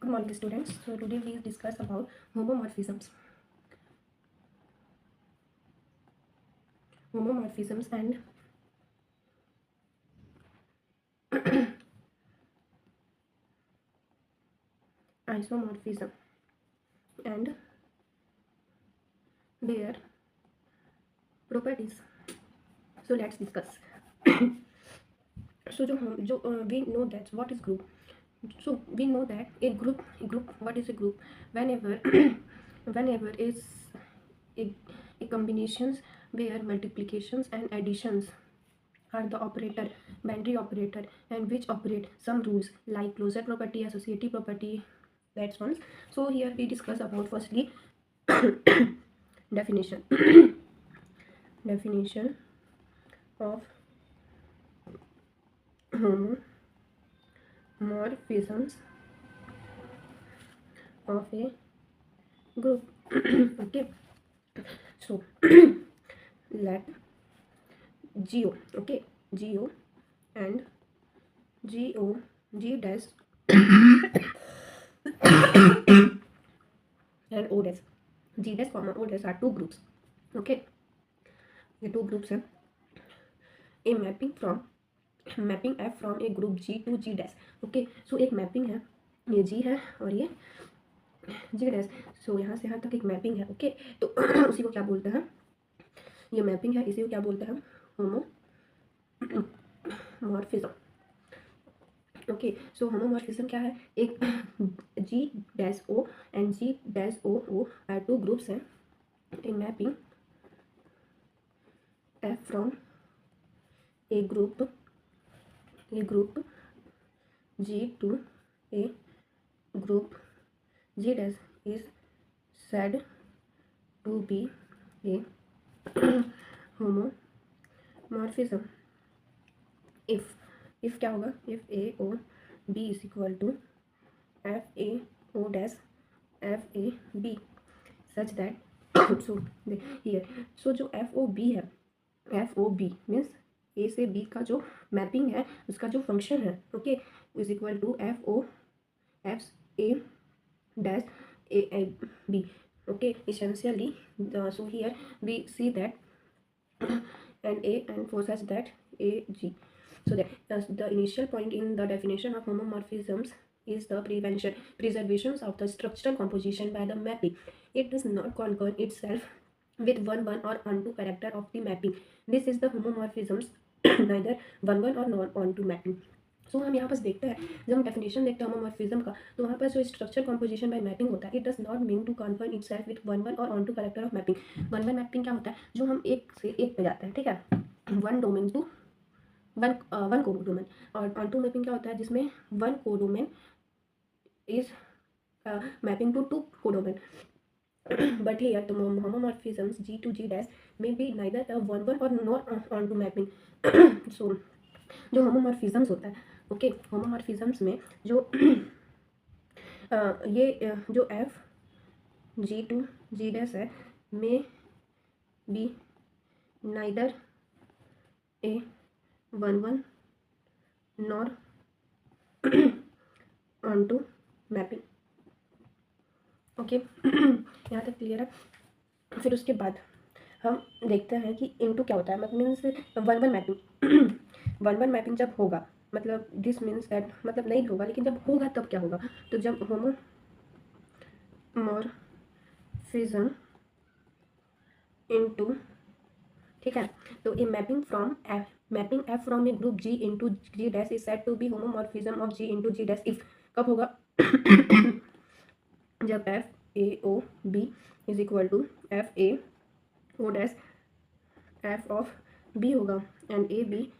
Good morning, students. So today we discuss about homomorphisms. Homomorphisms and isomorphism and their properties. So let's discuss. So we know that what is group. So we know that a group. What is a group? Whenever whenever is a combinations where multiplications and additions are the operator, binary operator, and which operate some rules like closure property, associative property, that's one. So here we discuss about firstly definition. Definition of homomorphisms of a group. Okay, so let GO, okay, GO and GO, G dash and O dash, G dash comma O dash are two groups. Okay, ये two groups हैं. A mapping F from a group G to G dash. Okay, so एक mapping है, ये G है और ये G dash. सो यहाँ से यहाँ तक एक मैपिंग है. ओके, तो उसी को क्या बोलते हैं, ये मैपिंग है, इसी को क्या बोलते हैं, होमोमॉर्फिज्म. ओके, सो होमोमॉर्फिज्म क्या है, एक G dash O and G dash O are two groups हैं. A mapping F from a group G to a group G dash is said to be a homomorphism if क्या होगा, if A O B is equal to F A O dash F A B such that so here, so जो F O B है, F O B means A से B का जो mapping है, उसका जो फंक्शन है, okay, is equal to F O F A dash A B. Okay, essentially so here we see that and A and for such that A G. So that the initial point in the definition of homomorphisms is the preservation of the structural composition by the mapping. It does not concern itself with one or onto character of the mapping. This is the homomorphisms neither one or not onto mapping. सो हम यहाँ पर देखते हैं, जब हम definition देखते हैं homomorphism का, तो वहाँ पर जो स्ट्रक्चर कंपोजिशन बाय मैपिंग होता है, it does not mean to confirm itself with one और onto character of mapping. One mapping क्या होता है, जो हम एक से एक पे जाते हैं, ठीक है, one domain to one codomain. और ऑन टू मैपिंग क्या होता है, जिसमें one codomain is mapping to two codomain. But here the homomorphisms G to G dash may be neither a one or nor onto mapping. So जो होमोमॉर्फिज्म्स होता है, okay, होमोमॉर्फिज्म्स में जो ये जो F G to G dash है, may be neither a one nor onto mapping. Okay, यहाँ तक क्लियर है. फिर उसके बाद हम देखते हैं कि इनटू क्या होता है, मतलब means one mapping. One mapping जब होगा, मतलब दिस मीन्स दैट, मतलब नहीं होगा लेकिन जब होगा तब क्या होगा, तो जब होमोमॉर्फिज्म इनटू, ठीक है, तो a mapping F from a group G into G dash is said to be homomorphism of G into G dash if कब होगा, जब F A O B is equal to F A O dash F of B होगा and A B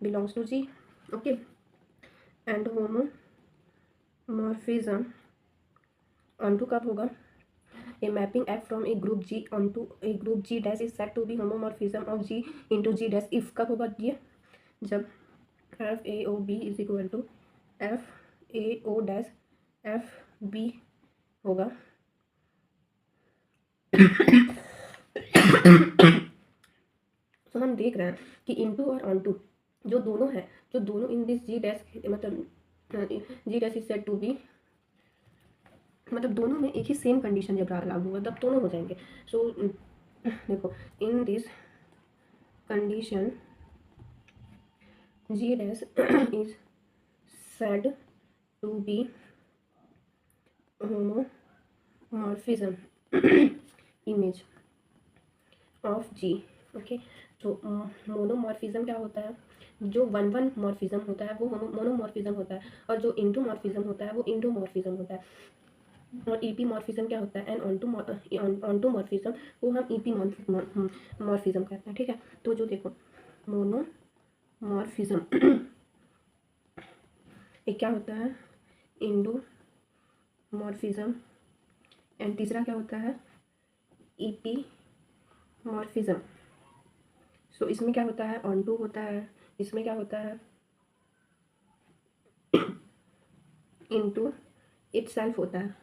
belongs to G. Okay, and homomorphism onto कब होगा, a mapping F from a group G onto a group G dash is said to be homomorphism of G into G dash if कब होगा, ये जब F A O B is equal to F A O dash F B होगा. तो हम देख रहे हैं कि इनटू और ऑनटू जो दोनों हैं, जो दोनों इन दिस G डैश, मतलब G dash is said to be मतलब दोनों में एक ही सेम कंडीशन जब लागू होगा तब दोनों हो जाएंगे। सो देखो, in this condition G dash is said to be homomorphism image of G। Okay, तो मोनोमॉर्फिज्म क्या होता है? जो वन वन मॉर्फिज्म होता है वो मोनोमॉर्फिज्म होता है, और जो इंडोमॉर्फिज्म होता है वो इंडोमॉर्फिज्म होता है। और ईपीमॉर्फिज्म क्या होता है? एंड ऑन्टोमॉर्फिज्म वो हम ईपीमॉर्फिज्म कहते हैं। ठीक है, तो जो देखो मोनोमॉर्फिज्म एक क्या होता है? इंडोमॉर्फिज्म। एंड तीसरा क्या होता है? ईपीमॉर्फिज्म। सो इसमें क्या होता है? ऑन्टो होता है, इसमें क्या होता है? इनटू इटसेल्फ होता है,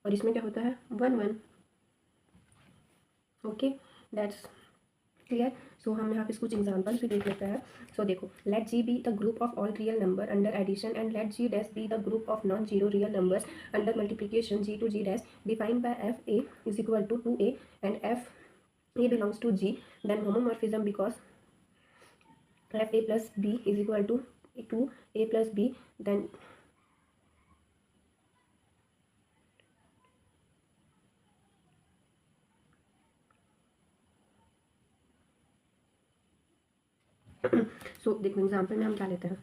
और इसमें क्या होता है? One one. Okay, that's clear. So हम यहाँ पे कुछ एग्जाम्पल्स भी देख लेते हैं। सो देखो, let G be the group of all real number under addition and let G dash be the group of non zero real numbers under multiplication G to G dash defined by f a is equal to 2a and f a belongs to G, then homomorphism because f a plus b is equal to 2a plus b, then so देखो example में हम क्या लेते हैं?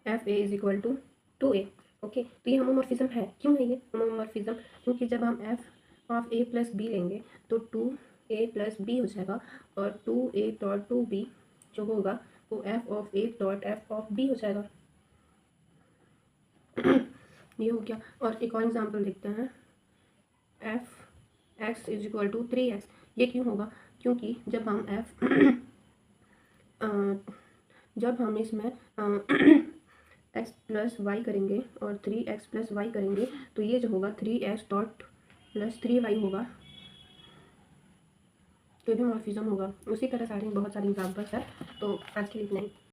F a is equal to 2a। Okay, तो ये homomorphism है। क्यों है ये होमोमॉर्फिज्म? क्योंकि जब हम f of a plus b लेंगे तो 2a प्लस बी हो जाएगा, और 2a डॉट 2b जो होगा वो f of a dot f of b हो जाएगा। ये हो गया। और एक और एग्जाम्पल देखते हैं, f x is equal to 3x। ये क्यों होगा? क्योंकि जब हम जब हम इसमें एक्स प्लस वाई करेंगे और 3x प्लस वाई करेंगे तो ये जो होगा 3x डॉट प्लस 3y होगा, तो भी मॉर्फिज्म होगा। उसी तरह सारे बहुत सारे एग्जाम्पल्स हैं। तो आज के लिए इतना ही।